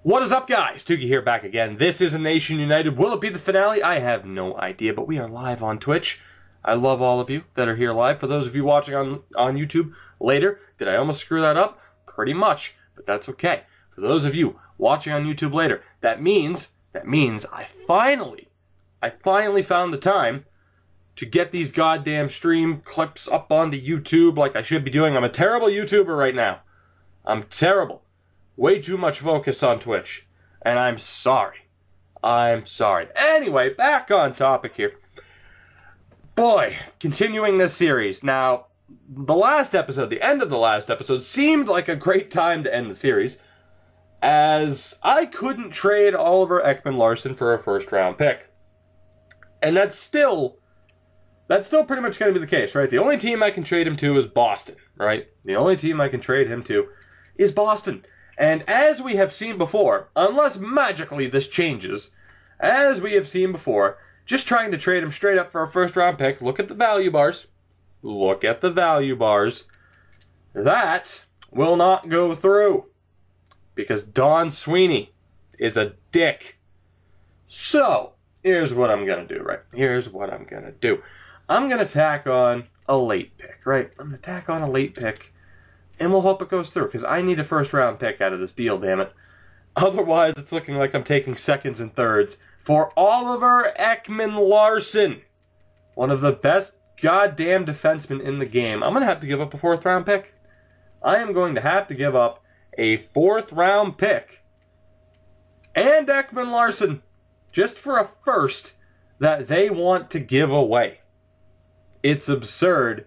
What is up, guys? Tuki here, back again. This is a Nation United. Will it be the finale? I have no idea, but we are live on Twitch. I love all of you that are here live. For those of you watching on YouTube later, did I almost screw that up? Pretty much, but that's okay. For those of you watching on YouTube later, that means I finally found the time to get these goddamn stream clips up onto YouTube like I should be doing. I'm a terrible YouTuber right now. I'm terrible. Way too much focus on Twitch. And I'm sorry. I'm sorry. Anyway, back on topic here. Boy, continuing this series. Now, the last episode, the end of the last episode, seemed like a great time to end the series, as I couldn't trade Oliver Ekman-Larsson for a first-round pick. And that's still pretty much going to be the case, right? The only team I can trade him to is Boston, right? The only team I can trade him to is Boston. And as we have seen before, unless magically this changes, as we have seen before, just trying to trade him straight up for a first-round pick, look at the value bars. Look at the value bars. That will not go through. Because Don Sweeney is a dick. So, here's what I'm going to do, right? Here's what I'm going to do. I'm going to tack on a late pick, right? I'm going to tack on a late pick. And we'll hope it goes through, because I need a first-round pick out of this deal, damn it. Otherwise, it's looking like I'm taking seconds and thirds for Oliver Ekman-Larsson. One of the best goddamn defensemen in the game. I'm going to have to give up a fourth-round pick. I am going to have to give up a fourth-round pick. And Ekman-Larsson, just for a first that they want to give away. It's absurd.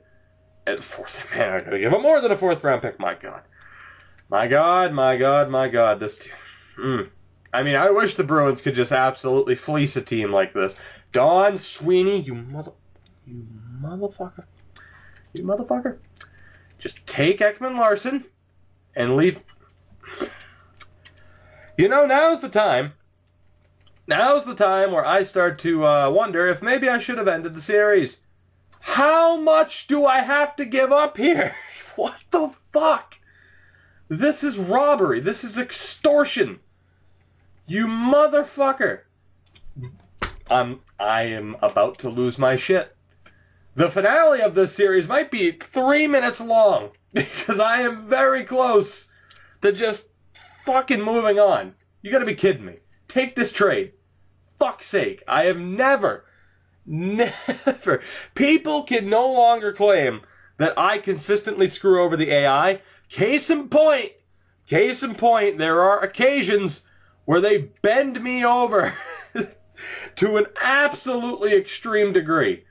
At fourth, man, I'm going to give up more than a fourth-round pick. My God. My God, my God, my God. This I mean, I wish the Bruins could just absolutely fleece a team like this. Don Sweeney, you motherfucker. You motherfucker. Just take Ekman-Larsson and leave. You know, now's the time. Now's the time where I start to wonder if maybe I should have ended the series. How much do I have to give up here? What the fuck? This is robbery. This is extortion. You motherfucker. I am about to lose my shit. The finale of this series might be 3 minutes long, because I am very close to just fucking moving on. You gotta be kidding me. Take this trade. Fuck's sake. I have never... People can no longer claim that I consistently screw over the AI. Case in point, there are occasions where they bend me over to an absolutely extreme degree.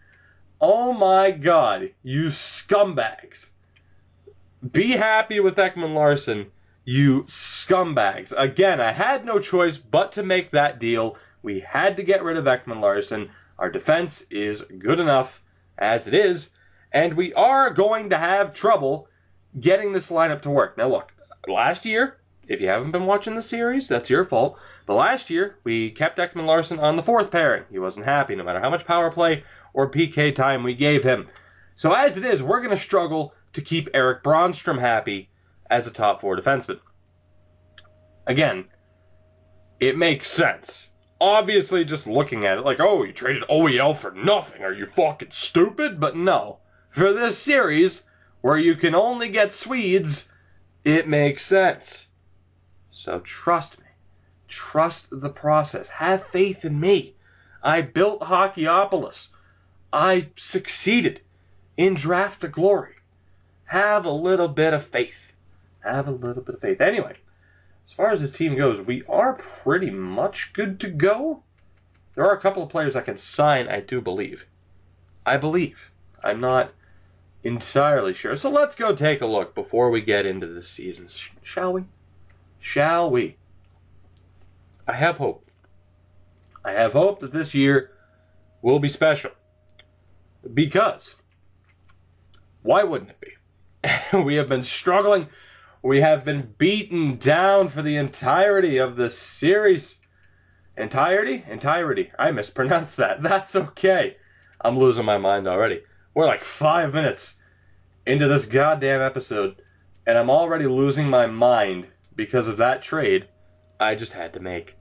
Oh my God, you scumbags. Be happy with Ekman-Larsson, you scumbags. Again, I had no choice but to make that deal. We had to get rid of Ekman-Larsson. Our defense is good enough as it is, and we are going to have trouble getting this lineup to work. Now look, last year, if you haven't been watching the series, that's your fault, but last year, we kept Ekman-Larsson on the fourth pairing. He wasn't happy no matter how much power play or PK time we gave him. So as it is, we're going to struggle to keep Erik Brannstrom happy as a top four defenseman. Again, it makes sense. Obviously, just looking at it like, oh, you traded OEL for nothing. Are you fucking stupid? But no. For this series, where you can only get Swedes, it makes sense. So trust me. Trust the process. Have faith in me. I built Hockeyopolis. I succeeded in Draft to Glory. Have a little bit of faith. Have a little bit of faith. Anyway. As far as this team goes, we are pretty much good to go. There are a couple of players I can sign, I do believe. I believe. I'm not entirely sure. So let's go take a look before we get into this season. Shall we? Shall we? I have hope. I have hope that this year will be special. Because, why wouldn't it be? We have been struggling. We have been beaten down for the entirety of the series. Entirety? Entirety. I mispronounced that. That's okay. I'm losing my mind already. We're like 5 minutes into this goddamn episode, and I'm already losing my mind because of that trade. I just had to make.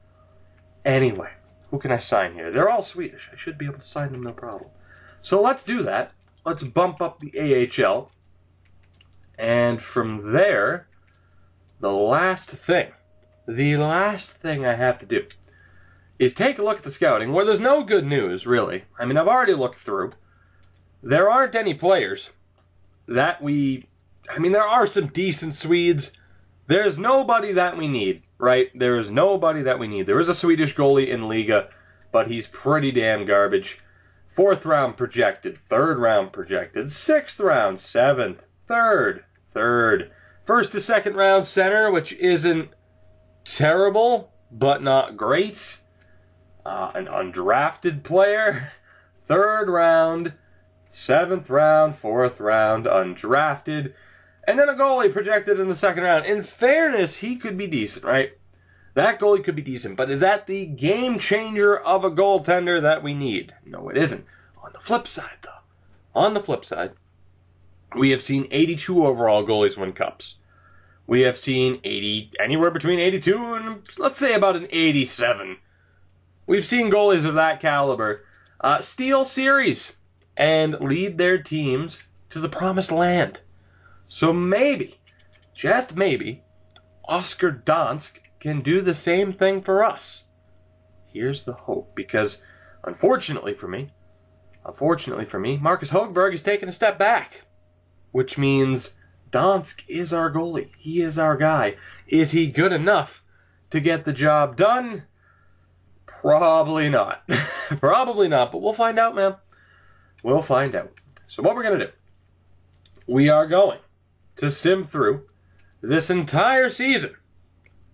Anyway, who can I sign here? They're all Swedish. I should be able to sign them, no problem. So let's do that. Let's bump up the AHL. And from there, the last thing I have to do is take a look at the scouting, where there's no good news, really. I mean, I've already looked through. There aren't any players that we... I mean, there are some decent Swedes. There's nobody that we need, right? There is nobody that we need. There is a Swedish goalie in Liga, but he's pretty damn garbage. 4th round projected, 3rd round projected, 6th round, 7th, 3rd. 1st to 2nd round center, which isn't terrible, but not great. An undrafted player. 3rd round, 7th round, 4th round, undrafted. And then a goalie projected in the 2nd round. In fairness, he could be decent, right? That goalie could be decent, but is that the game changer of a goaltender that we need? No, it isn't. On the flip side, though, we have seen 82 overall goalies win cups. We have seen anywhere between 82 and, let's say, about an 87. We've seen goalies of that caliber steal series and lead their teams to the promised land. So maybe, just maybe, Oscar Dansk can do the same thing for us. Here's the hope, because unfortunately for me, Marcus Högberg is taking a step back, which means Dansk is our goalie. He is our guy. Is he good enough to get the job done? Probably not. Probably not, but we'll find out, man. We'll find out. So what we're going to do, we are going to sim through this entire season.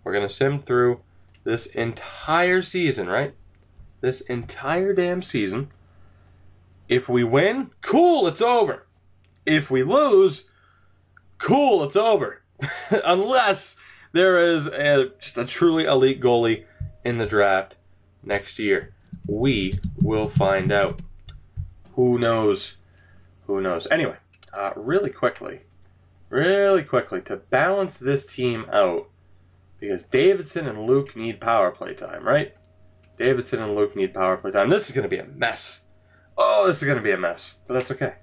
We're going to sim through this entire season, right? This entire damn season. If we win, cool, it's over. If we lose, cool, it's over. Unless there is just a truly elite goalie in the draft next year. We will find out. Who knows? Who knows? Anyway, really quickly, to balance this team out, because Davidson and Luke need power play time, right? Davidson and Luke need power play time. This is going to be a mess. Oh, this is going to be a mess, but that's okay.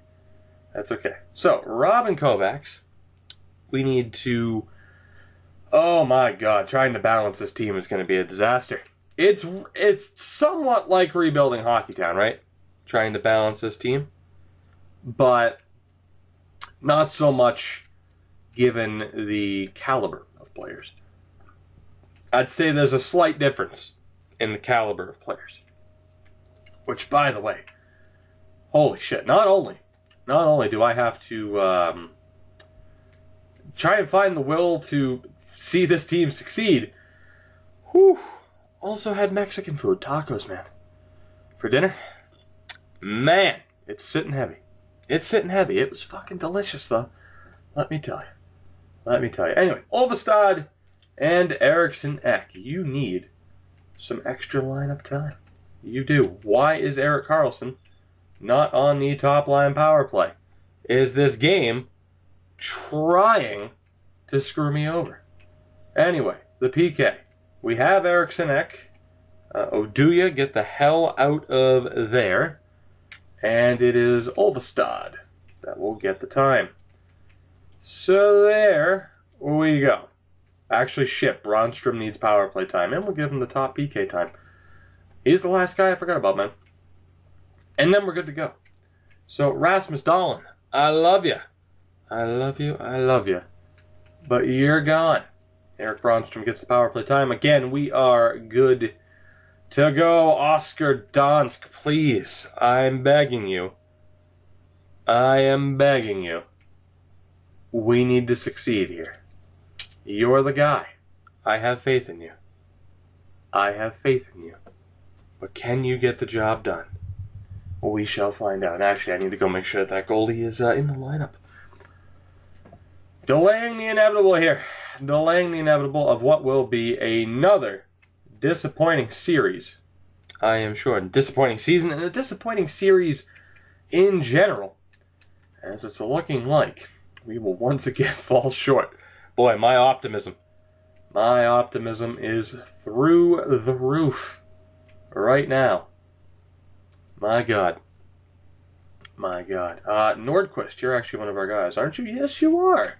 That's okay. So, Robin Kovacs, we need to... Oh my god, trying to balance this team is going to be a disaster. It's somewhat like rebuilding Hockeytown, right? Trying to balance this team. But not so much given the caliber of players. I'd say there's a slight difference in the caliber of players. Which, by the way, holy shit, not only do I have to try and find the will to see this team succeed, whew, also had Mexican food, tacos, man, for dinner. Man, it's sitting heavy. It's sitting heavy. It was fucking delicious, though. Let me tell you. Let me tell you. Anyway, Olvestad and Eriksson Ek, you need some extra lineup time. You do. Why is Erik Karlsson not on the top line power play? Is this game trying to screw me over? Anyway, the PK. We have Eriksson Ek. Oduya, get the hell out of there. And it is Olvestad that will get the time. So there we go. Actually, shit, Bronstrom needs power play time, and we'll give him the top PK time. He's the last guy I forgot about, man. And then we're good to go. So, Rasmus Dahlin, I love you. I love you, I love you. But you're gone. Erik Bronstrom gets the power play time. Again, we are good to go. Oscar Dansk, please. I'm begging you. I am begging you. We need to succeed here. You're the guy. I have faith in you. I have faith in you. But can you get the job done? We shall find out. Actually, I need to go make sure that goalie is in the lineup. Delaying the inevitable here. Delaying the inevitable of what will be another disappointing series. I am sure. A disappointing season and a disappointing series in general. As it's looking like we will once again fall short. Boy, my optimism My optimism is through the roof right now. My God. My God. Nordquist, you're actually one of our guys, aren't you? Yes, you are.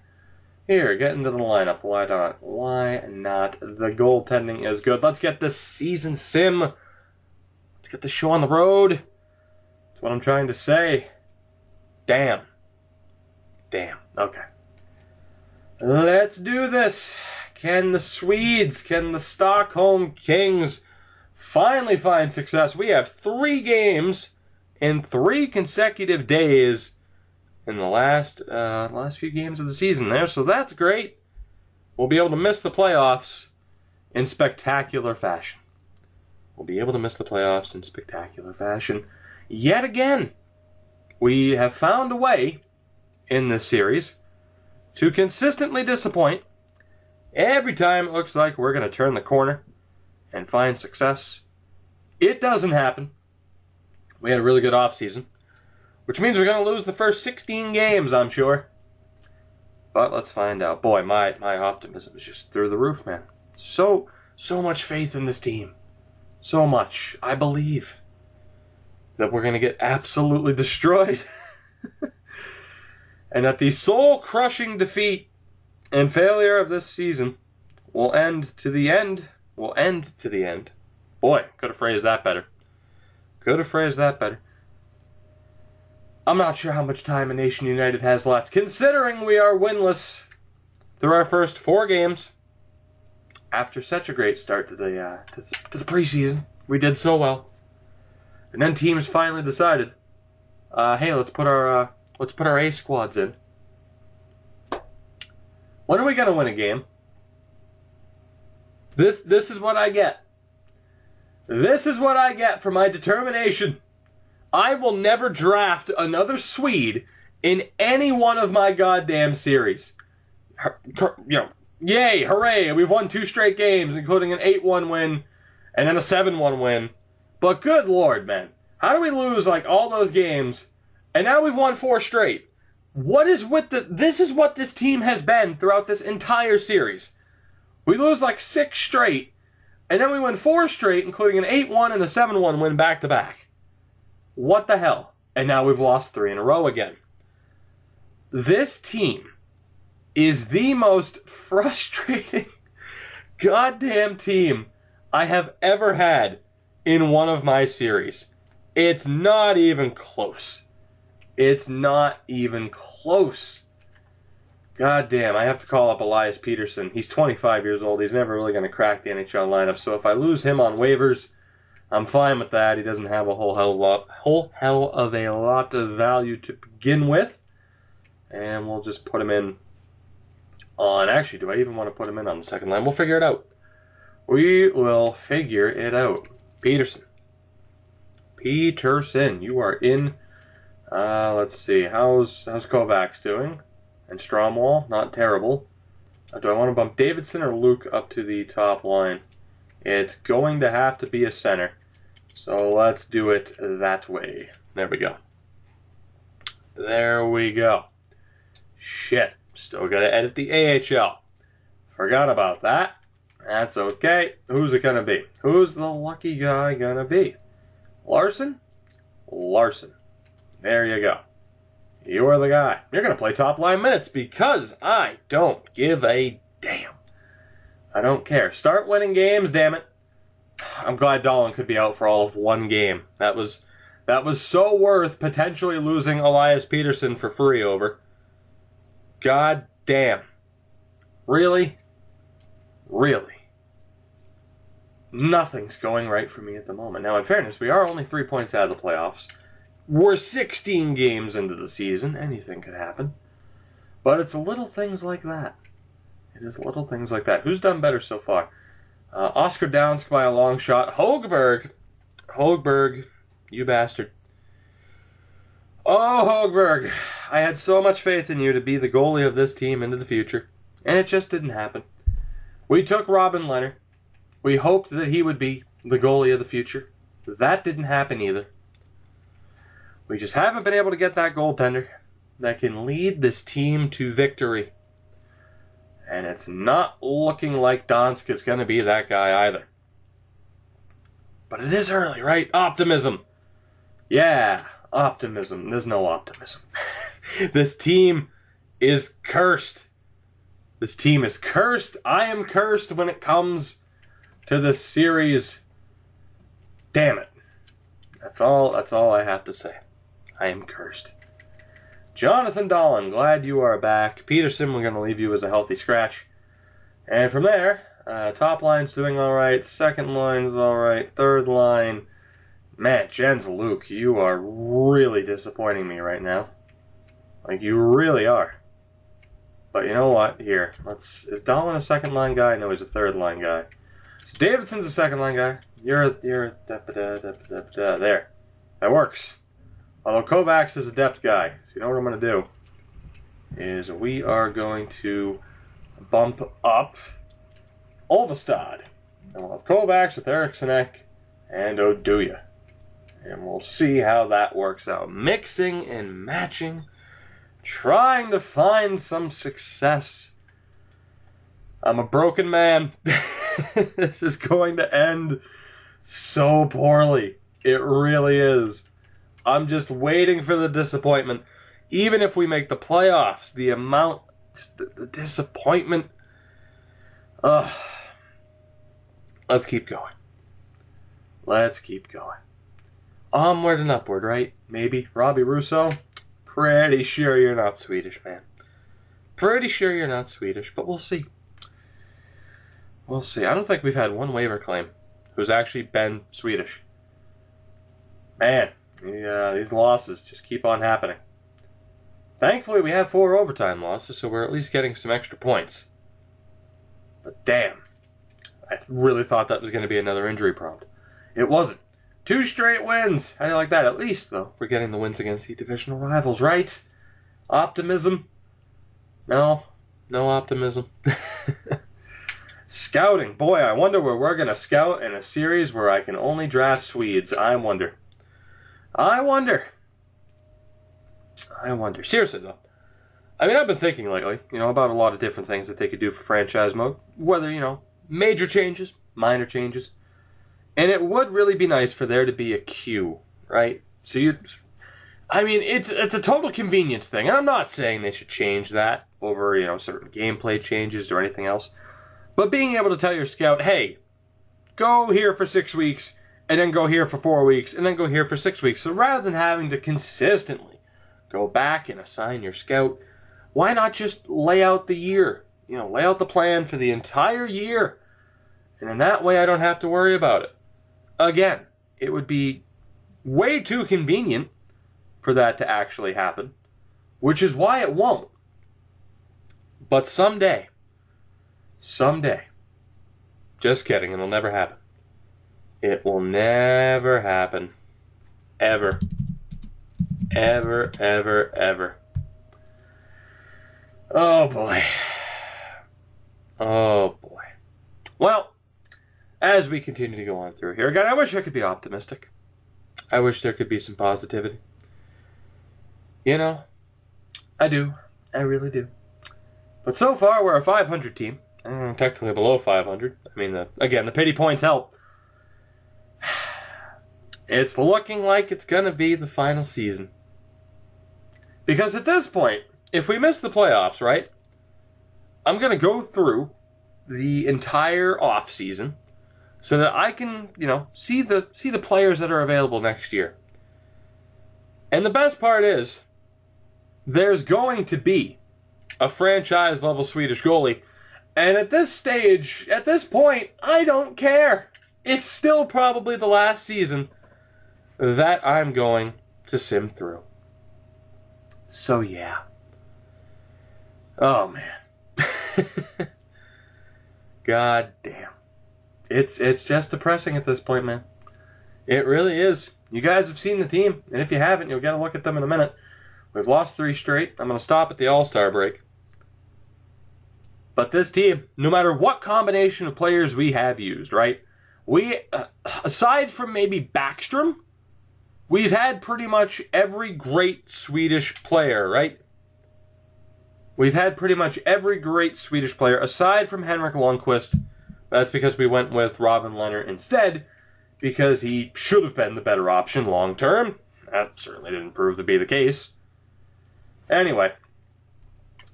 Here, get into the lineup. Why not? Why not? The goaltending is good. Let's get this season sim. Let's get the show on the road. That's what I'm trying to say. Damn. Damn. Okay. Let's do this. Can the Swedes, can the Stockholm Kings finally find success? We have 3 games in 3 consecutive days in the last few games of the season there, so that's great. We'll be able to miss the playoffs in spectacular fashion. We'll be able to miss the playoffs in spectacular fashion. Yet again, we have found a way in this series to consistently disappoint. Every time it looks like we're going to turn the corner and find success, it doesn't happen. We had a really good offseason, which means we're going to lose the first 16 games, I'm sure. But let's find out. Boy, my optimism is just through the roof, man. So much faith in this team. So much. I believe that we're going to get absolutely destroyed. And that the soul-crushing defeat and failure of this season will end to the end. Will end to the end. Boy, could have phrased that better. Could have phrased that better. I'm not sure how much time a Nation United has left, considering we are winless through our first 4 games. After such a great start to the preseason, we did so well, and then teams finally decided, hey, let's put our A squads in. When are we gonna win a game? This is what I get. This is what I get for my determination. I will never draft another Swede in any one of my goddamn series. Yay, hooray, we've won 2 straight games, including an 8-1 win and then a 7-1 win. But good Lord, man. How do we lose like all those games and now we've won 4 straight? What is with this? This is what this team has been throughout this entire series. We lose like 6 straight, and then we win 4 straight, including an 8-1 and a 7-1 win back-to-back. What the hell? And now we've lost 3 in a row again. This team is the most frustrating goddamn team I have ever had in one of my series. It's not even close. It's not even close. God damn, I have to call up Elias Peterson. He's 25 years old. He's never really going to crack the NHL lineup. So if I lose him on waivers, I'm fine with that. He doesn't have a whole hell of a lot of value to begin with. And we'll just put him in on... Actually, do I even want to put him in on the second line? We'll figure it out. We will figure it out. Peterson. Peterson, you are in... let's see. How's Kovacs doing? And Stromwall, not terrible. Do I want to bump Davidson or Luke up to the top line? It's going to have to be a center. So let's do it that way. There we go. There we go. Shit. Still got to edit the AHL. Forgot about that. That's okay. Who's it going to be? Who's the lucky guy going to be? Larson? Larson. There you go. You're the guy. You're going to play top line minutes because I don't give a damn. I don't care. Start winning games, damn it. I'm glad Dahlin could be out for all of 1 game. That was so worth potentially losing Elias Peterson for free over. God damn. Really? Really? Nothing's going right for me at the moment. Now, in fairness, we are only 3 points out of the playoffs. We're 16 games into the season. Anything could happen. But it's little things like that. It is little things like that. Who's done better so far? Oscar Downsk by a long shot. Hogberg. Hogberg, you bastard. Oh, Hogberg. I had so much faith in you to be the goalie of this team into the future. And it just didn't happen. We took Robin Leonard. We hoped that he would be the goalie of the future. That didn't happen either. We just haven't been able to get that goaltender that can lead this team to victory. And it's not looking like Donsk is going to be that guy either. But it is early, right? Optimism. Yeah, optimism. There's no optimism. This team is cursed. This team is cursed. I am cursed when it comes to this series. Damn it. That's all I have to say. I am cursed. Jonathan Dolan, glad you are back. Peterson, we're going to leave you as a healthy scratch. And from there, top line's doing all right. Second line's all right. Third line, man, Jens Luke, you are really disappointing me right now. Like, you really are. But you know what? Here, is Dolan a second line guy? No, he's a third line guy. So Davidson's a second line guy. You're there. That works. Although Kovacs is a depth guy. So you know what I'm going to do? Is we are going to bump up Olvestad. And we'll have Kovacs with Eriksson and Oduya. And we'll see how that works out. Mixing and matching. Trying to find some success. I'm a broken man. This is going to end so poorly. It really is. I'm just waiting for the disappointment. Even if we make the playoffs, the amount, just the disappointment. Let's keep going. Let's keep going. Onward and upward, right? Maybe. Robbie Russo? Pretty sure you're not Swedish, man. Pretty sure you're not Swedish, but we'll see. We'll see. I don't think we've had one waiver claim who's actually been Swedish. Man, these losses just keep on happening. Thankfully, we have 4 overtime losses, so we're at least getting some extra points. But damn, I really thought that was going to be another injury prompt. It wasn't. 2 straight wins. How do you like that? At least, though, we're getting the wins against the divisional rivals, right? Optimism? No. No optimism. Scouting. Boy, I wonder where we're going to scout in a series where I can only draft Swedes. I wonder. Seriously, though. I mean, I've been thinking lately, about a lot of different things that they could do for franchise mode. Whether, major changes, minor changes. And it would really be nice for there to be a queue, right? So it's a total convenience thing. And I'm not saying they should change that over, certain gameplay changes or anything else. But being able to tell your scout, hey, go here for 6 weeks, and then go here for 4 weeks, and then go here for 6 weeks. So rather than having to consistently go back and assign your scout, why not just lay out the year? Lay out the plan for the entire year. And in that way, I don't have to worry about it. Again, it would be way too convenient for that to actually happen, which is why it won't. But someday, just kidding, it'll never happen. It will never happen. Ever. Ever, ever, ever. Oh boy. Oh boy. Well, as we continue to go on through here, again, I wish I could be optimistic. I wish there could be some positivity. I do. I really do. But so far, we're a 500 team. Technically below 500. I mean, again, the pity points help. It's looking like it's going to be the final season. Because at this point, if we miss the playoffs, right, I'm going to go through the entire off season so that I can, see the players that are available next year. And the best part is, there's going to be a franchise-level Swedish goalie. And at this stage, at this point, I don't care. It's still probably the last season that I'm going to sim through. So, yeah. Oh, man. God damn. It's just depressing at this point, man. It really is. You guys have seen the team, and if you haven't, you'll get a look at them in a minute. We've lost 3 straight. I'm going to stop at the All-Star break. But this team, no matter what combination of players we have used, right? We, aside from maybe Backstrom, we've had pretty much every great Swedish player, right? We've had pretty much every great Swedish player, aside from Henrik Lundqvist. That's because we went with Robin Lehner instead, because he should have been the better option long term. That certainly didn't prove to be the case. Anyway,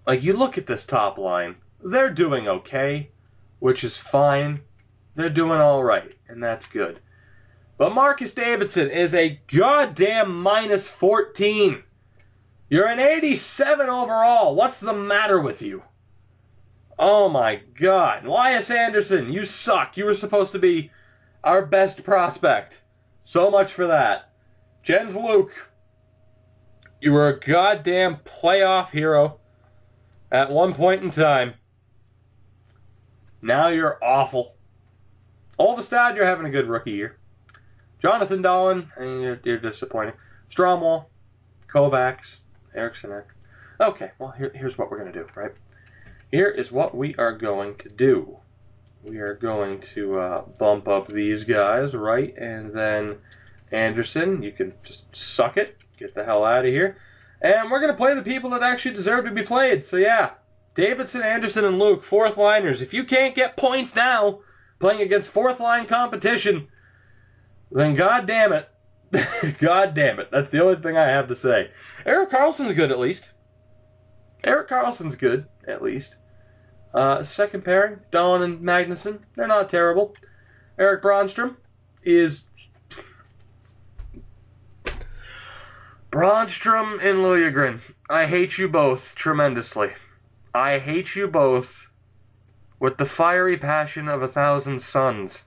like, you look at this top line, they're doing okay, which is fine. They're doing all right, and that's good. But Marcus Davidson is a goddamn -14. You're an 87 overall. What's the matter with you? Oh my God. Elias Anderson, you suck. You were supposed to be our best prospect. So much for that. Jens Luke, you were a goddamn playoff hero at one point in time. Now you're awful. Olvestad, you're having a good rookie year. Jonathan Dahlin, you're disappointing. Stromwall, Kovacs, Eriksson. Okay, well, here's what we're going to do, right? Here is what we are going to do. We are going to bump up these guys, right? And then Anderson, you can just suck it. Get the hell out of here. And we're going to play the people that actually deserve to be played. So, yeah, Davidson, Anderson, and Luke, fourth liners. If you can't get points now playing against fourth line competition, then God damn it. God damn it. That's the only thing I have to say. Erik Karlsson's good, at least. Erik Karlsson's good, at least. Second pairing, Dahlin and Magnuson. They're not terrible. Erik Brannstrom is... Brannstrom and Liljegren. I hate you both tremendously. I hate you both with the fiery passion of 1,000 suns.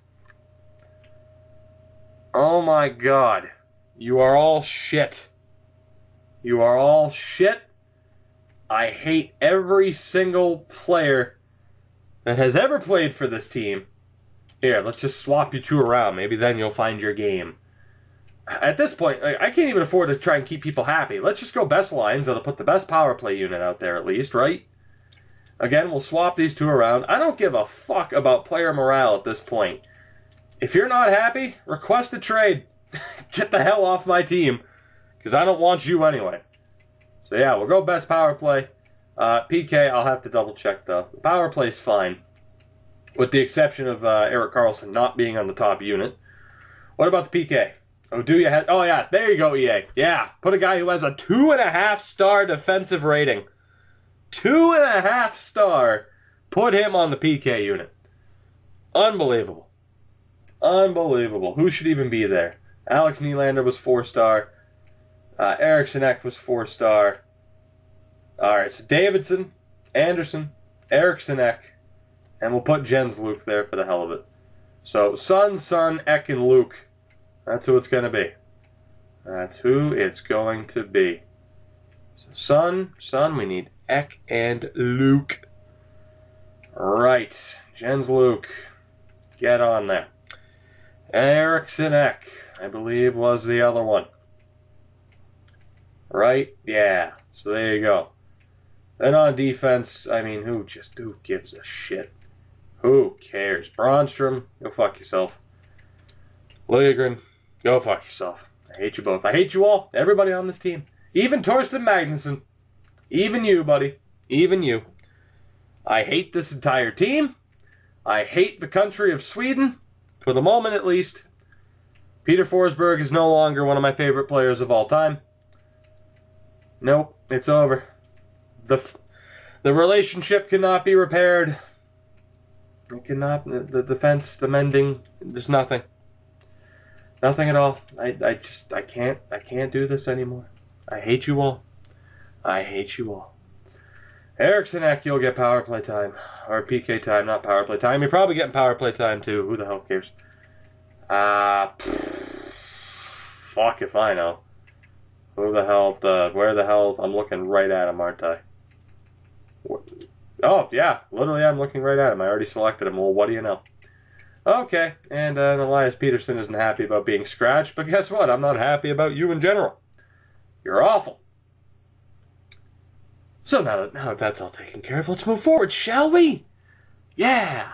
Oh my God. You are all shit. You are all shit. I hate every single player that has ever played for this team. Here, let's just swap you two around. Maybe then you'll find your game. At this point, I can't even afford to try and keep people happy. Let's just go best lines. That'll put the best power play unit out there at least, right? Again, we'll swap these two around. I don't give a fuck about player morale at this point. If you're not happy, request a trade. Get the hell off my team, because I don't want you anyway. So yeah, we'll go best power play. PK, I'll have to double check though. The power play's fine, with the exception of Erik Karlsson not being on the top unit. What about the PK? Oh, do you have... Oh yeah, there you go, EA. Yeah, put a guy who has a 2.5-star defensive rating. 2.5-star. Put him on the PK unit. Unbelievable. Unbelievable. Who should even be there? Alex Nylander was 4-star. Eriksson was 4-star. Alright, so Davidson, Anderson, Eriksson, and we'll put Jens Luke there for the hell of it. So, Son, Ek, and Luke. That's who it's going to be. That's who it's going to be. So, Son, we need Ek and Luke. Right, Jens Luke. Get on there. Eriksson, I believe, was the other one. Right? Yeah. So there you go. Then on defense, I mean, who gives a shit? Who cares? Brannstrom, go fuck yourself. Liljegren, go fuck yourself. I hate you both. I hate you all. Everybody on this team. Even Torsten Magnuson. Even you, buddy. Even you. I hate this entire team. I hate the country of Sweden. For the moment, at least. Peter Forsberg is no longer one of my favorite players of all time. Nope, it's over. The relationship cannot be repaired. It cannot. The defense, the mending, there's nothing. Nothing at all. I can't do this anymore. I hate you all. I hate you all. Eriksson, you'll get power play time. Or PK time, not power play time. You're probably getting power play time too. Who the hell cares? Fuck if I know. Who the hell, where the hell, I'm looking right at him, aren't I? Oh, yeah, literally I'm looking right at him. I already selected him. Well, what do you know? Okay, and Elias Peterson isn't happy about being scratched, but guess what? I'm not happy about you in general. You're awful. So now that that's all taken care of, let's move forward, shall we? Yeah!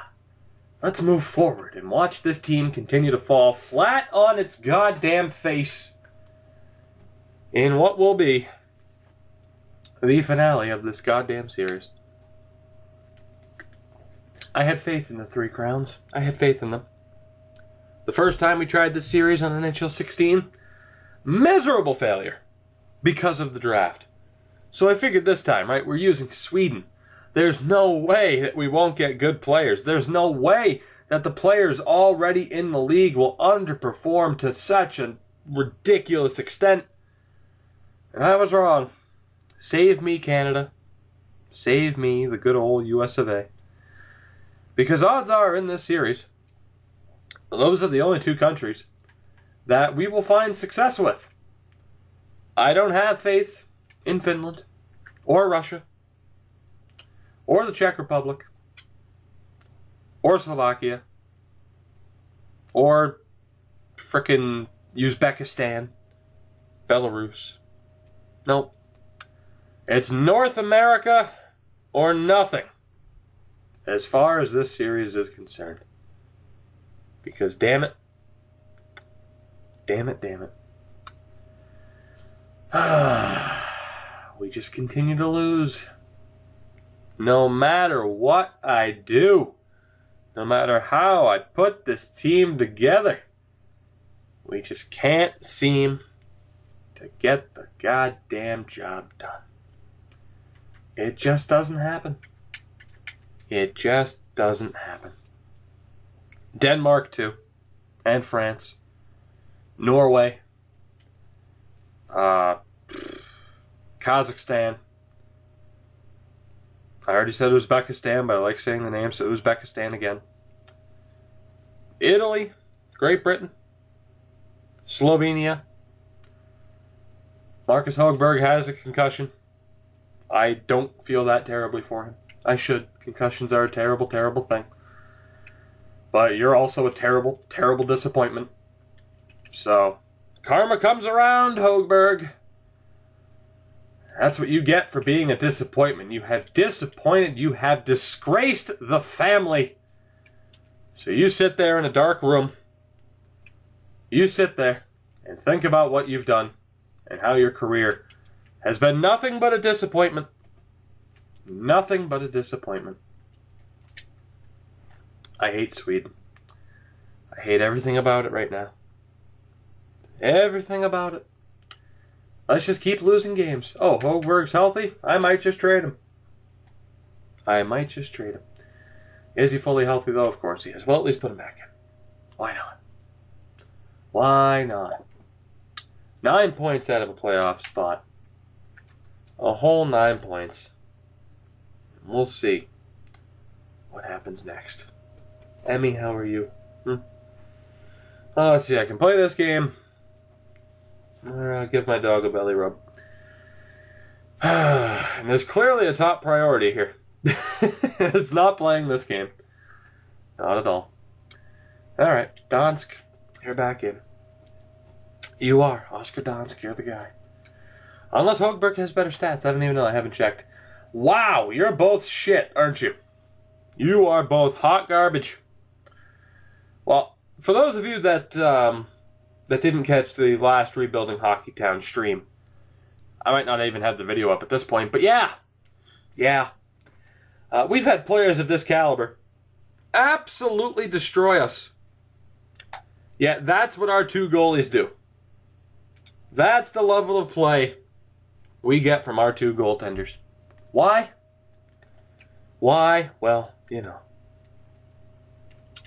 Let's move forward and watch this team continue to fall flat on its goddamn face in what will be the finale of this goddamn series. I had faith in the Three Crowns. I had faith in them. The first time we tried this series on NHL 16, miserable failure because of the draft. So I figured this time, right, we're using Sweden. There's no way that we won't get good players. There's no way that the players already in the league will underperform to such a ridiculous extent. And I was wrong. Save me, Canada. Save me, the good old US of A. Because odds are in this series, those are the only two countries that we will find success with. I don't have faith in Finland, or Russia, or the Czech Republic, or Slovakia, or frickin' Uzbekistan, Belarus. Nope. It's North America or nothing, as far as this series is concerned. Because damn it. Damn it, damn it. We just continue to lose. No matter what I do, no matter how I put this team together, we just can't seem to get the goddamn job done. It just doesn't happen. It just doesn't happen. Denmark, too. And France. Norway. Kazakhstan. I already said Uzbekistan, but I like saying the name, so Uzbekistan again. Italy. Great Britain. Slovenia. Marcus Högberg has a concussion. I don't feel that terribly for him. I should. Concussions are a terrible, terrible thing. But you're also a terrible, terrible disappointment. So, karma comes around, Högberg. That's what you get for being a disappointment. You have disappointed, you have disgraced the family. So you sit there in a dark room. You sit there and think about what you've done and how your career has been nothing but a disappointment. Nothing but a disappointment. I hate Sweden. I hate everything about it right now. Everything about it. Let's just keep losing games. Oh, Högberg's healthy? I might just trade him. I might just trade him. Is he fully healthy, though? Of course he is. Well, at least put him back in. Why not? Why not? 9 points out of a playoff spot. A whole 9 points. We'll see what happens next. Emmy, how are you? Let's see. I can play this game. Or I'll give my dog a belly rub. And there's clearly a top priority here. It's not playing this game. Not at all. Alright, Donsk, you're back in. You are. Oscar Donsk, you're the guy. Unless Högberg has better stats. I don't even know. I haven't checked. Wow, you're both shit, aren't you? You are both hot garbage. Well, for those of you that didn't catch the last Rebuilding Hockey Town stream, I might not even have the video up at this point, but yeah. We've had players of this caliber absolutely destroy us. Yeah, that's what our two goalies do. That's the level of play we get from our two goaltenders. Why? Why? Well, you know.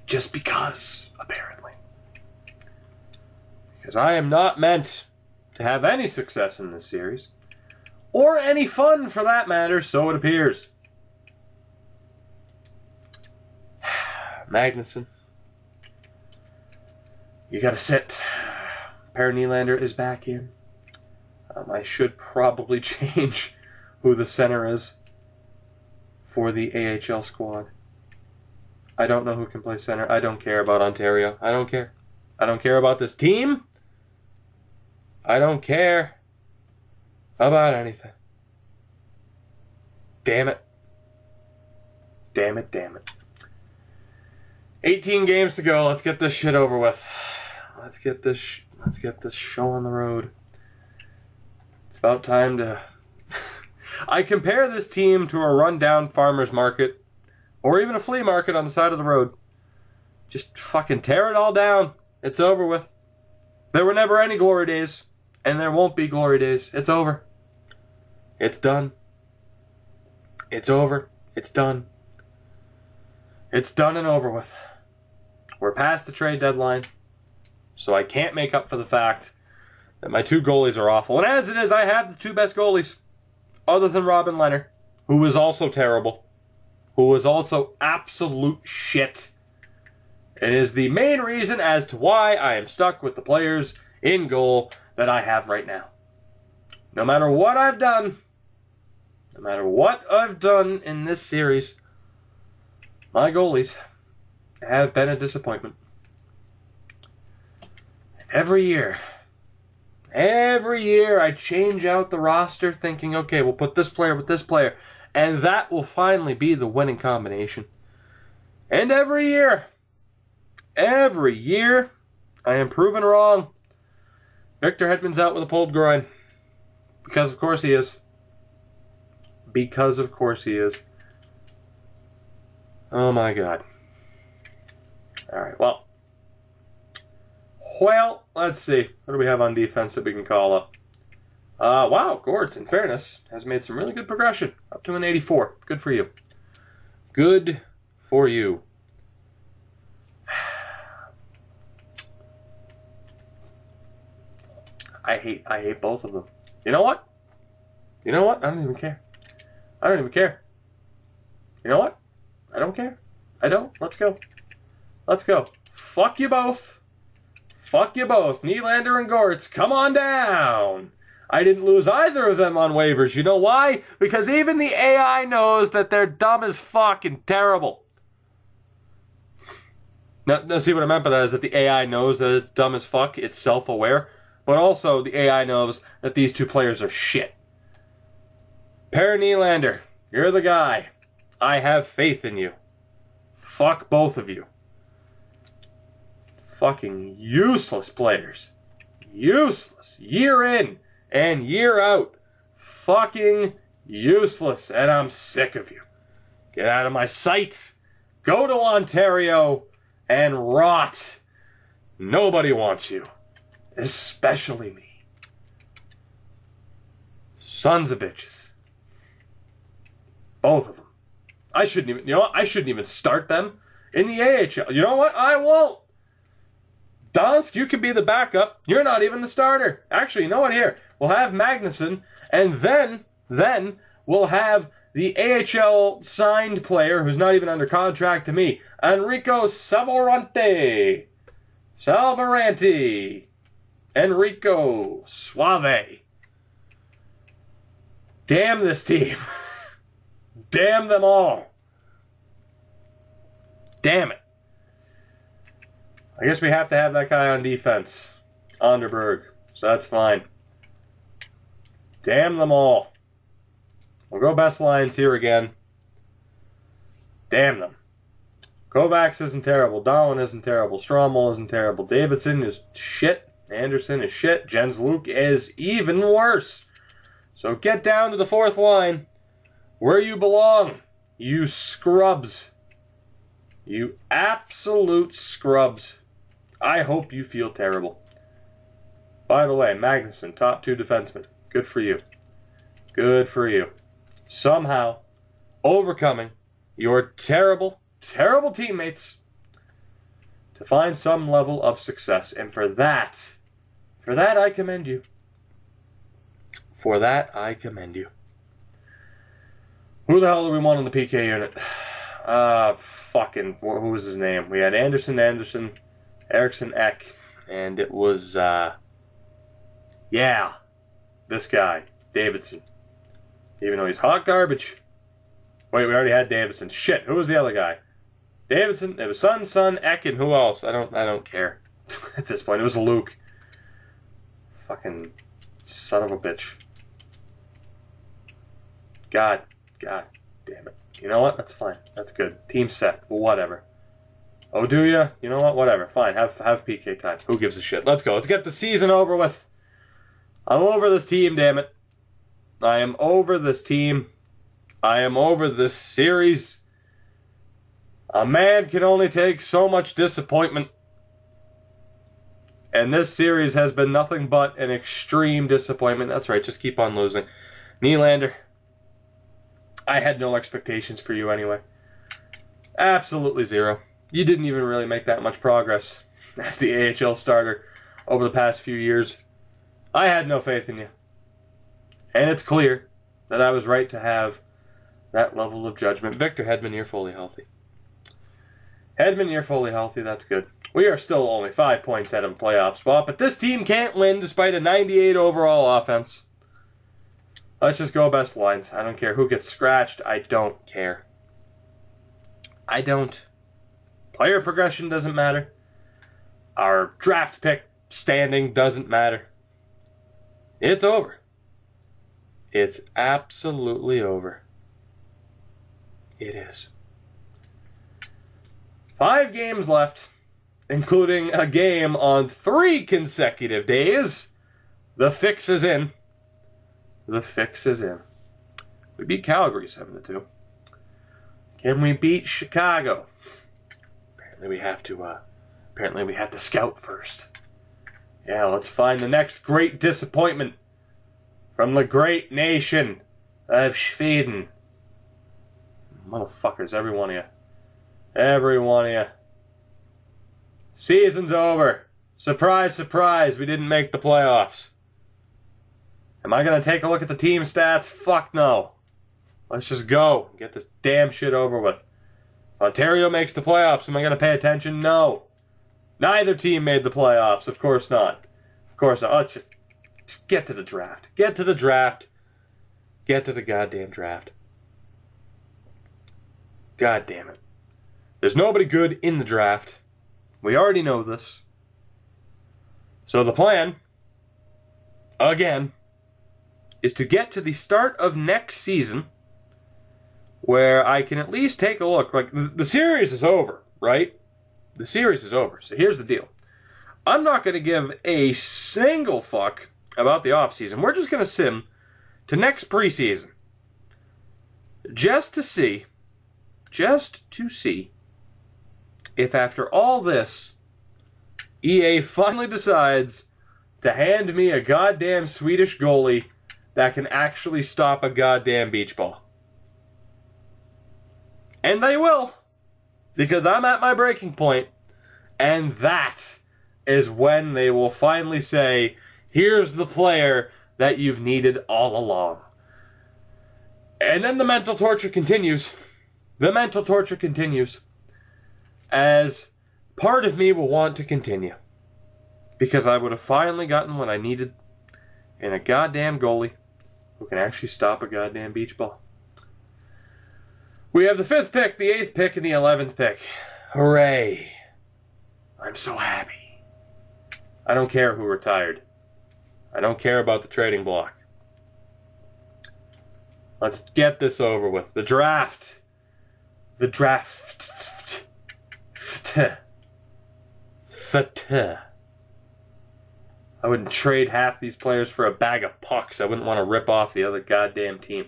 Just because, apparently. Because I am not meant to have any success in this series. Or any fun, for that matter, so it appears. Magnuson. You gotta sit. Per Nylander is back in. I should probably change who the center is for the AHL squad. I don't know who can play center. I don't care about Ontario. I don't care. I don't care about this team. I don't care about anything. Damn it. Damn it, damn it. 18 games to go. Let's get this shit over with. Let's get this show on the road. It's about time to I compare this team to a rundown farmer's market or even a flea market on the side of the road. Just fucking tear it all down. It's over with. There were never any glory days, and there won't be glory days. It's over. It's done. It's over. It's done. It's done and over with. We're past the trade deadline, so I can't make up for the fact that my two goalies are awful. And as it is, I have the two best goalies, other than Robin Lehner, who was also terrible, who was also absolute shit. It is the main reason as to why I am stuck with the players in goal that I have right now. No matter what I've done, no matter what I've done in this series, my goalies have been a disappointment. Every year I change out the roster thinking, okay, we'll put this player with this player, and that will finally be the winning combination. And every year, I am proven wrong. Victor Hedman's out with a pulled groin. Because of course he is. Because of course he is. Oh my God. Alright, well, let's see. What do we have on defense that we can call up? Wow, Gortz, in fairness, has made some really good progression. Up to an 84. Good for you. Good for you. I hate both of them. You know what? I don't even care. I don't even care. You know what? I don't care. I don't. Let's go. Let's go. Fuck you both. Fuck you both. Nylander and Gortz, come on down. I didn't lose either of them on waivers. You know why? Because even the AI knows that they're dumb as fuck and terrible. Now see what I meant by that is that the AI knows that it's dumb as fuck. It's self-aware. But also, the AI knows that these two players are shit. Per Nylander, you're the guy. I have faith in you. Fuck both of you. Fucking useless players. Useless. Year in and year out. Fucking useless. And I'm sick of you. Get out of my sight. Go to Ontario and rot. Nobody wants you. Especially me. Sons of bitches. Both of them. I shouldn't even, you know what? I shouldn't even start them in the AHL. You know what? I won't. Donsk, you can be the backup. You're not even the starter. Actually, you know what? Here, we'll have Magnuson, and then we'll have the AHL signed player who's not even under contract to me, Enrico Salvaranti. Enrico Suave. Damn this team. Damn them all. Damn it. I guess we have to have that guy on defense. Onderberg. So that's fine. Damn them all. We'll go best lines here again. Damn them. Kovacs isn't terrible. Dahlin isn't terrible. Strommel isn't terrible. Davidson is shit. Anderson is shit. Jens Luke is even worse. So get down to the fourth line where you belong, you scrubs. You absolute scrubs. I hope you feel terrible. By the way, Magnuson, top 2 defenseman. Good for you. Good for you. Somehow overcoming your terrible, terrible teammates to find some level of success. And for that I commend you. For that I commend you. Who the hell do we want on the PK unit? Fucking, who was his name? We had Anderson, Eriksson, Ek, and it was, yeah, this guy, Davidson. Even though he's hot garbage. Wait, we already had Davidson. Shit, who was the other guy? Davidson, it was Son, Ek, and who else? I don't care. At this point, it was Luke. Fucking son of a bitch. God damn it. You know what? That's fine. That's good. Team set. Whatever. Oh, do ya? You know what? Whatever. Fine. Have PK time. Who gives a shit? Let's go. Let's get the season over with. I'm over this team, damn it. I am over this team. I am over this series. A man can only take so much disappointment. And this series has been nothing but an extreme disappointment. That's right, just keep on losing. Nylander, I had no expectations for you anyway. Absolutely zero. You didn't even really make that much progress as the AHL starter over the past few years. I had no faith in you. And it's clear that I was right to have that level of judgment. Victor Hedman, you're fully healthy. Hedman, you're fully healthy. That's good. We are still only 5 points out of a playoff spot, but this team can't win despite a 98 overall offense. Let's just go best lines. I don't care who gets scratched. I don't care. I don't. Player progression doesn't matter. Our draft pick standing doesn't matter. It's over. It's absolutely over. It is. 5 games left, including a game on 3 consecutive days. The fix is in. The fix is in. We beat Calgary 7-2. Can we beat Chicago? Apparently we have to scout first. Yeah, let's find the next great disappointment from the great nation of Sweden. Motherfuckers, every one of you. Every one of you. Season's over. Surprise, surprise, we didn't make the playoffs. Am I going to take a look at the team stats? Fuck no. Let's just go. Get this damn shit over with. Ontario makes the playoffs. Am I going to pay attention? No. Neither team made the playoffs. Of course not. Of course not. Let's just get to the draft. Get to the draft. Get to the goddamn draft. God damn it. There's nobody good in the draft. We already know this. So the plan, again, is to get to the start of next season where I can at least take a look. Like, the series is over, right? The series is over. So here's the deal. I'm not going to give a single fuck about the offseason. We're just going to sim to next preseason. Just to see if after all this, EA finally decides to hand me a goddamn Swedish goalie that can actually stop a goddamn beach ball. And they will, because I'm at my breaking point, and that is when they will finally say, here's the player that you've needed all along. And then the mental torture continues. The mental torture continues. As part of me will want to continue. Because I would have finally gotten what I needed in a goddamn goalie who can actually stop a goddamn beach ball. We have the 5th pick, the 8th pick, and the 11th pick. Hooray. I'm so happy. I don't care who retired. I don't care about the trading block. Let's get this over with. The draft. The draft. I wouldn't trade half these players for a bag of pucks. I wouldn't want to rip off the other goddamn team.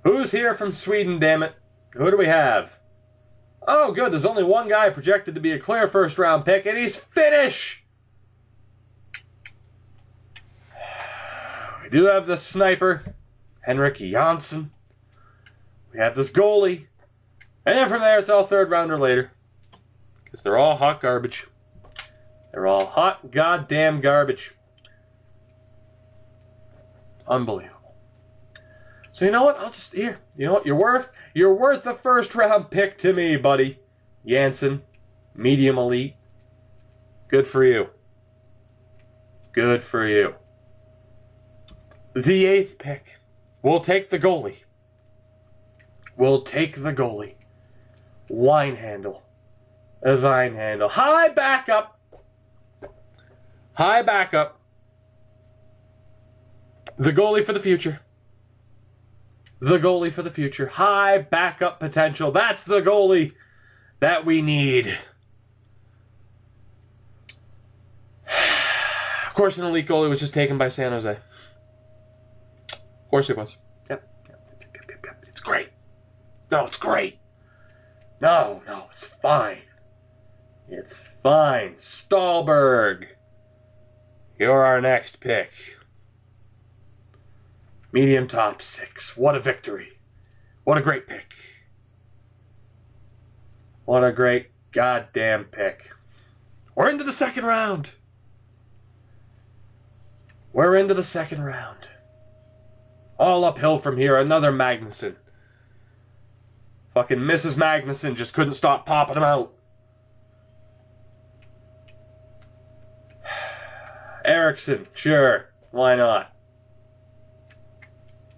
Who's here from Sweden, damn it? Who do we have? Oh, good. There's only one guy projected to be a clear first-round pick, and he's Finnish! We do have the sniper, Henrik Jansson. We have this goalie. And then from there, it's all third-rounder later. Because they're all hot garbage. They're all hot goddamn garbage. Unbelievable. So you know what? I'll just, here. You know what? You're worth a first-round pick to me, buddy. Janssen, medium elite. Good for you. Good for you. The 8th pick. We'll take the goalie. We'll take the goalie. Winehandle. A Vinehandle. High backup. High backup. The goalie for the future. The goalie for the future. High backup potential. That's the goalie that we need. Of course, an elite goalie was just taken by San Jose. Of course it was. Yep. It's great. No, it's great. No, it's fine. It's fine. Stallberg. You're our next pick. Medium top 6. What a victory. What a great pick. What a great goddamn pick. We're into the second round. We're into the second round. All uphill from here. Another Magnuson. Fucking Mrs. Magnuson just couldn't stop popping them out. Eriksson, sure. Why not?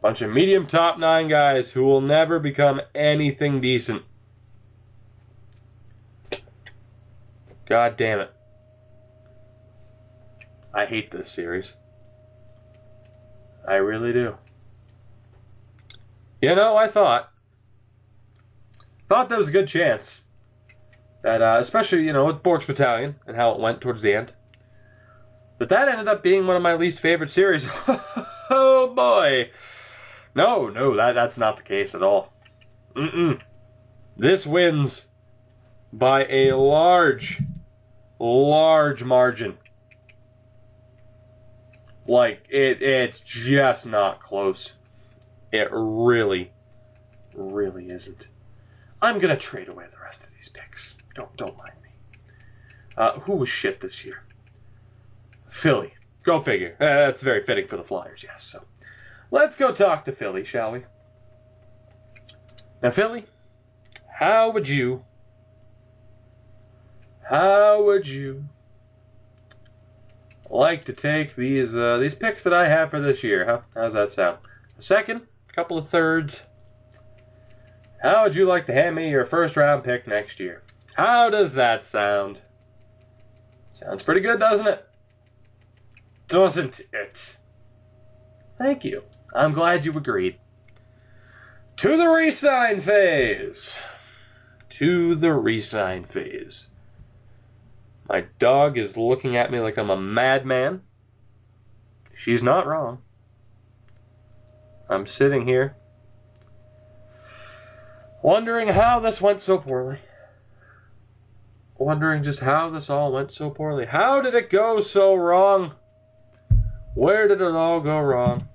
Bunch of medium top 9 guys who will never become anything decent. God damn it. I hate this series. I really do. You know, I thought there was a good chance that, especially, you know, with Bork's Battalion and how it went towards the end, that ended up being one of my least favorite series. Oh boy. No, that's not the case at all. This wins by a large margin. Like, it's just not close. It really isn't. I'm gonna trade away the rest of these picks. Don't mind me. Who was shit this year? Philly. Go figure. That's very fitting for the Flyers, yes. So, let's go talk to Philly, shall we? Now, Philly, how would you like to take these picks that I have for this year, huh? How's that sound? A second, a couple of thirds. How would you like to hand me your first round pick next year? How does that sound? Sounds pretty good, doesn't it? Doesn't it? Thank you. I'm glad you agreed. To the re-sign phase. To the re-sign phase. My dog is looking at me like I'm a madman. She's not wrong. I'm sitting here wondering how this went so poorly. Wondering just how this all went so poorly. How did it go so wrong? Where did it all go wrong?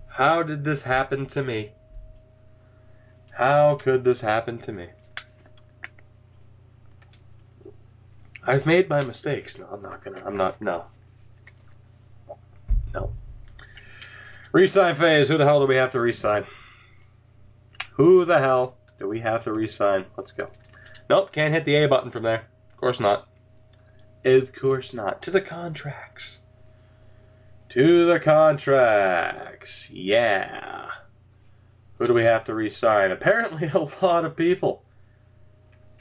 How did this happen to me? How could this happen to me? I've made my mistakes. No, no. Resign phase. Who the hell do we have to resign? Who the hell do we have to resign? Let's go. Nope, can't hit the A button from there. Of course not. Of course not. To the contracts. To the contracts. Yeah. Who do we have to re-sign? Apparently a lot of people.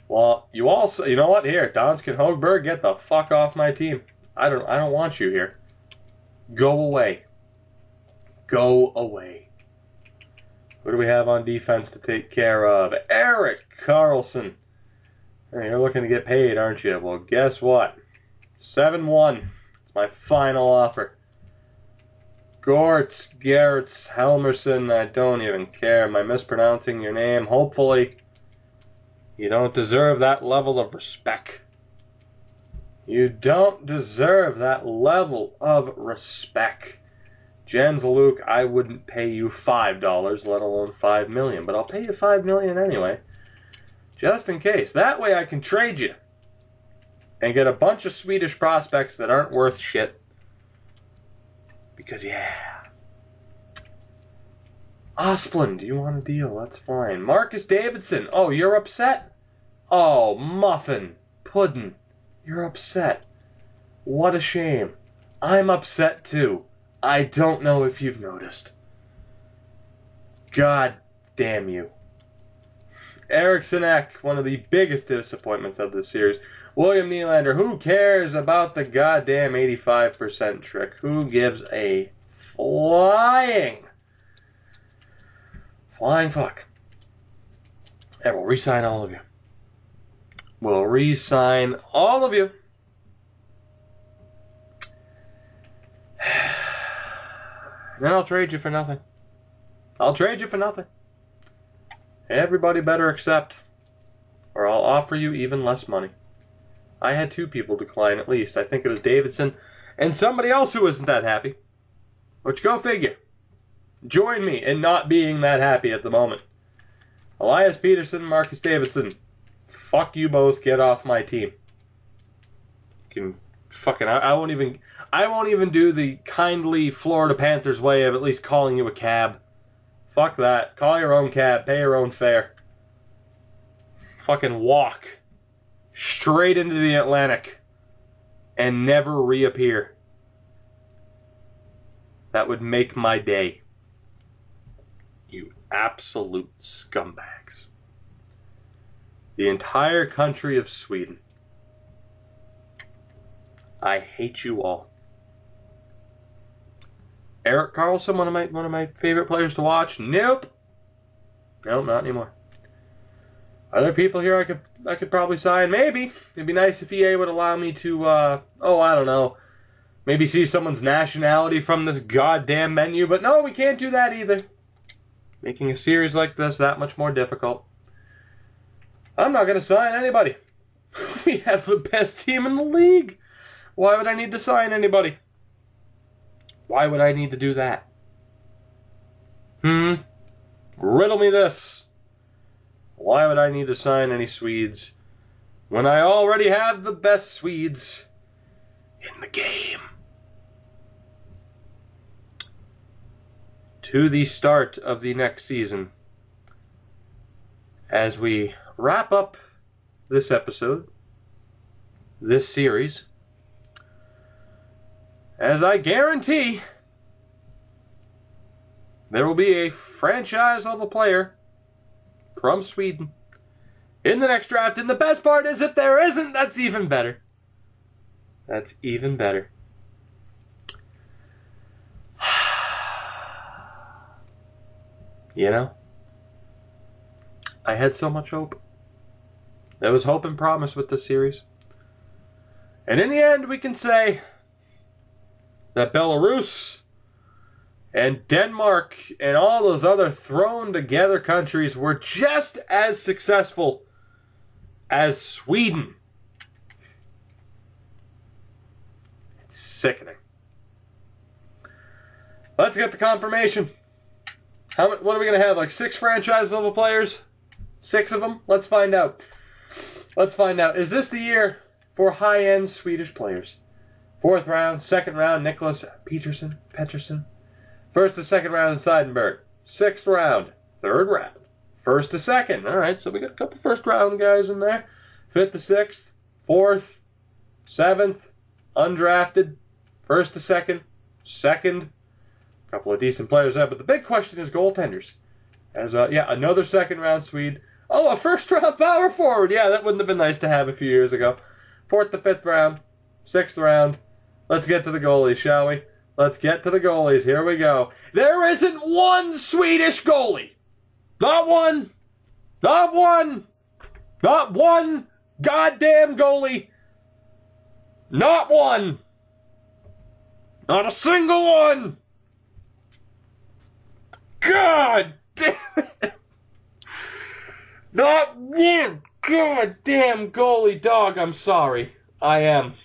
Well, you know what? Here, Donsk and Hogberg, get the fuck off my team. I don't want you here. Go away. Go away. Who do we have on defense to take care of? Erik Karlsson. Hey, you're looking to get paid, aren't you? Well, guess what? 7-1. It's my final offer. Gertz Helmerson, I don't even care. Am I mispronouncing your name? Hopefully. You don't deserve that level of respect. You don't deserve that level of respect. Jens Luke, I wouldn't pay you $5, let alone $5 million, but I'll pay you $5 million anyway. Just in case. That way I can trade you. And get a bunch of Swedish prospects that aren't worth shit. Because, yeah. Asplund, you want a deal? That's fine. Marcus Davidson. Oh, you're upset? Oh, Muffin. Puddin'. You're upset. What a shame. I'm upset, too. I don't know if you've noticed. God damn you. Eriksson Ek, one of the biggest disappointments of this series. William Nylander, who cares about the goddamn 85% trick? Who gives a flying fuck? And we'll re-sign all of you. We'll re-sign all of you. Then I'll trade you for nothing. I'll trade you for nothing. Everybody better accept, or I'll offer you even less money. I had 2 people decline at least. I think it was Davidson and somebody else who isn't that happy. Which, go figure. Join me in not being that happy at the moment. Elias Peterson, Marcus Davidson. Fuck you both. Get off my team. You can fucking... I won't even do the kindly Florida Panthers way of at least calling you a cab. Fuck that. Call your own cab. Pay your own fare. Fucking walk straight into the Atlantic and never reappear. That would make my day. You absolute scumbags. The entire country of Sweden. I hate you all. Erik Karlsson, one of my favorite players to watch. Nope. Nope, not anymore. Other people here I could probably sign. Maybe. It'd be nice if EA would allow me to, I don't know. Maybe see someone's nationality from this goddamn menu. But no, we can't do that either. Making a series like this that much more difficult. I'm not going to sign anybody. We have the best team in the league. Why would I need to sign anybody? Why would I need to do that? Riddle me this. Why would I need to sign any Swedes when I already have the best Swedes in the game? To the start of the next season, as we wrap up this episode, this series, as I guarantee there will be a franchise-level player from Sweden in the next draft. And the best part is, if there isn't, that's even better. That's even better. You know? I had so much hope. There was hope and promise with this series. And in the end, we can say that Belarus and Denmark and all those other thrown together countries were just as successful as Sweden. It's sickening. Let's get the confirmation. What are we going to have? Like 6 franchise level players? 6 of them? Let's find out. Let's find out. Is this the year for high-end Swedish players? 4th round, 2nd round, Nicholas Pettersson. 1st to 2nd round, Seidenberg. 6th round, 3rd round. 1st to 2nd. All right, so we got a couple 1st round guys in there. 5th to 6th, 4th, 7th, undrafted. 1st to 2nd, 2nd. A couple of decent players there, but the big question is goaltenders. As another 2nd round Swede. Oh, a 1st round power forward. Yeah, that wouldn't have been nice to have a few years ago. 4th to 5th round, 6th round. Let's get to the goalies, shall we? Let's get to the goalies. Here we go. There isn't one Swedish goalie. Not one. Not one. Not one goddamn goalie. Not one. Not a single one. God damn it. Not one goddamn goalie. Dog, I'm sorry. I am.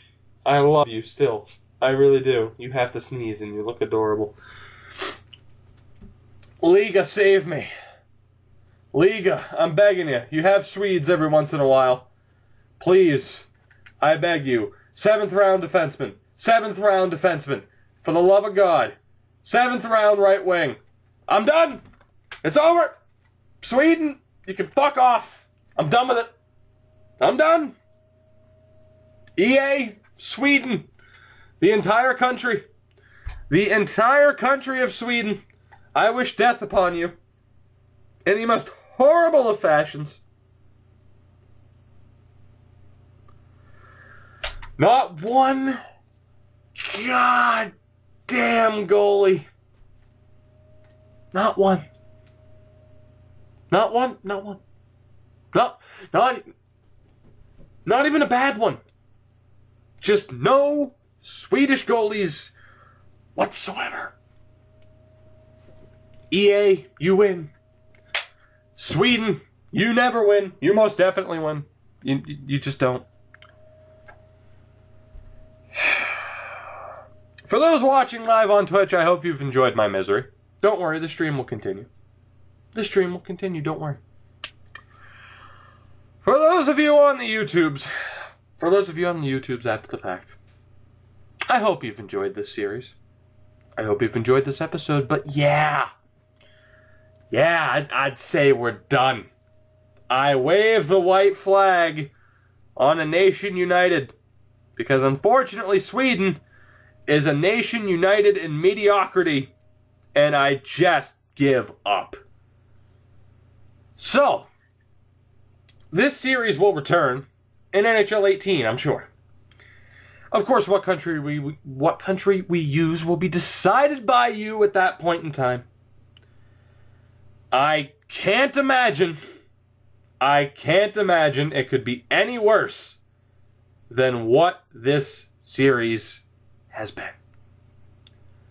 I love you still. I really do. You have to sneeze and you look adorable. Liga, save me. Liga, I'm begging you. You have Swedes every once in a while. Please. I beg you. 7th round defenseman. 7th round defenseman. For the love of God. 7th round right wing. I'm done. It's over. Sweden, you can fuck off. I'm done with it. I'm done. EA, Sweden, the entire country of Sweden, I wish death upon you in the most horrible of fashions. Not one goddamn goalie. Not one. Not one. Not one. Not even a bad one. Just no Swedish goalies whatsoever. EA, you win. Sweden, you never win. You most definitely win. You just don't. For those watching live on Twitch, I hope you've enjoyed my misery. Don't worry, the stream will continue. The stream will continue, don't worry. For those of you on the YouTubes, after the fact, I hope you've enjoyed this series. I hope you've enjoyed this episode, but yeah, I'd say we're done. I wave the white flag on a nation united, because unfortunately Sweden is a nation united in mediocrity, and I just give up. So, this series will return in NHL 18, I'm sure. Of course, what country we use will be decided by you at that point in time. I can't imagine it could be any worse than what this series has been.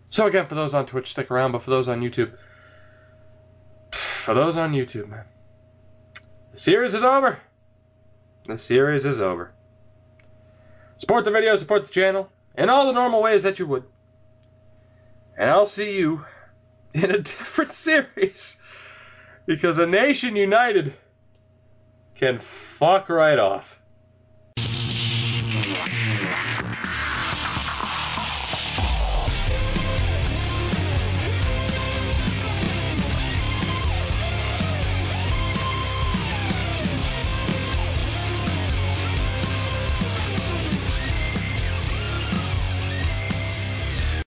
So again, for those on Twitch, stick around, but for those on YouTube, man, the series is over. The series is over. Support the video, support the channel, in all the normal ways that you would. And I'll see you in a different series, because a nation united can fuck right off.